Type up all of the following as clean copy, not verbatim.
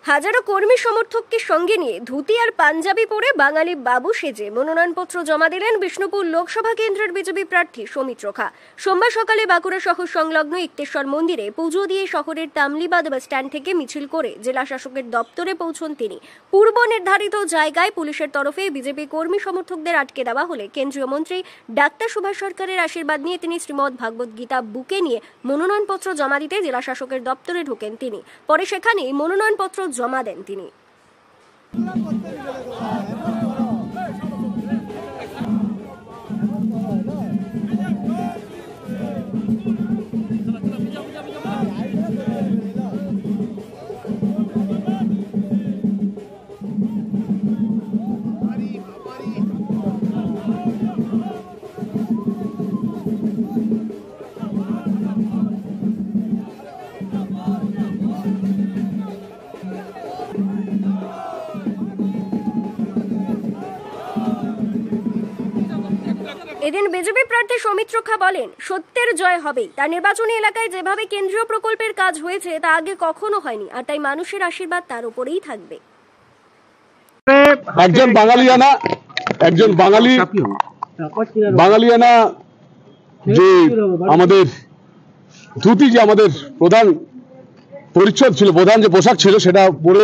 হাজারো কর্মী সমর্থককে সঙ্গে নিয়ে ধুতি আর পাঞ্জাবি পরে বাঙালি বাবু সেজে মনোনয়নপত্র জমা দিলেন বিষ্ণুপুর লোকসভা কেন্দ্রের বিজেপি প্রার্থী সৌমিত্র খা। সোমবার সকালে বাঁকুড়া শহর সংলগ্ন ইক্তেশ্বর মন্দিরে পুজো দিয়ে শহরের তামলিবাদ বাস স্ট্যান্ড থেকে মিছিল করে জেলা শাসকের দপ্তরে পৌঁছন তিনি। পূর্ব নির্ধারিত জায়গায় পুলিশের তরফে বিজেপি কর্মী সমর্থকদের আটকে দেওয়া হলে কেন্দ্রীয় মন্ত্রী ডাক্তার সুভাষ সরকারের আশীর্বাদ নিয়ে তিনি শ্রীমদ ভাগবত গীতা বুকে নিয়ে মনোনয়নপত্র জমা দিতে জেলা শাসকের দপ্তরে ঢোকেন তিনি। পরে সেখানেই মনোনয়নপত্র জমা দেন তিনি। এদিন বিজেপি প্রার্থী সৌমিত্র খা বলেন, সত্যের জয় হবে। তার নির্বাচনী এলাকায় যেভাবে কেন্দ্রীয় প্রকল্পের কাজ হয়েছে তা আগে কখনো হয়নি, আর তাই মানুষের আশীর্বাদ তার উপরেই থাকবে। একজন বাঙালিয়ানা যে আমাদের ধুতি, যে আমাদের প্রধান পরিচ্ছদ ছিল, প্রধান যে পোশাক ছিল, সেটা পরে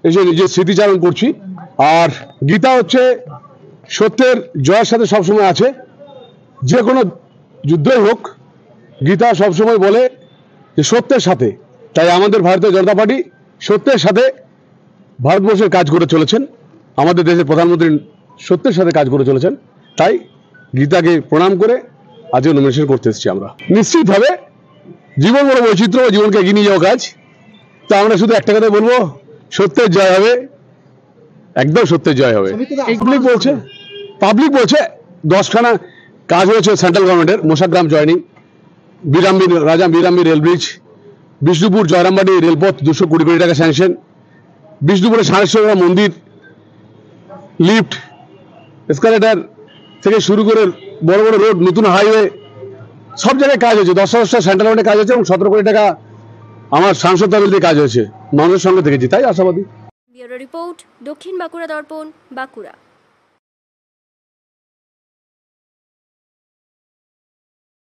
এসে নিজের স্মৃতিচারণ করছি। আর গীতা হচ্ছে সত্যের জয়ের সাথে সবসময় আছে। যে কোনো যুদ্ধই হোক, গীতা সবসময় বলে যে সত্যের সাথে। তাই আমাদের ভারতীয় জনতা পার্টি সত্যের সাথে ভারতবর্ষের কাজ করে চলেছেন, আমাদের দেশের প্রধানমন্ত্রী সত্যের সাথে কাজ করে চলেছেন। তাই গীতাকে প্রণাম করে আজকে নমিনেশন করতে এসেছি আমরা। নিশ্চিতভাবে জীবন বড় বৈচিত্র্য, জীবনকে এগিয়ে নিয়ে যাওয়া কাজ। তা আমরা শুধু একটা কথা বলবো, সত্যের জয় হবে, একদম সত্যের জয় হবে। পাবলিক বলছে 10খানা কাজ হয়েছে সেন্ট্রাল গভর্নমেন্টের। মোশাগ্রাম জয়নিং, রাজা বিরামবীর রেল ব্রিজ, বিষ্ণুপুর জয়রামবাটি রেলপথ 200 কোটি টাকা স্যাংশন, বিষ্ণুপুরে সাড়েশ্বর মন্দির, লিফট, এসকালেটার থেকে শুরু করে বড় বড় রোড, নতুন হাইওয়ে, সব জায়গায় কাজ হয়েছে। 10টা সেন্ট্রাল গভর্নমেন্টের কাজ হয়েছে এবং 17 কোটি টাকা আমার সাংসদ তহবিল দিয়ে কাজ হয়েছে। মানুষের সঙ্গে দেখেছি, তাই আশাবাদী। ব্যুরো রিপোর্ট, দক্ষিণ বাঁকুড়া দর্পণ, বাঁকুড়া।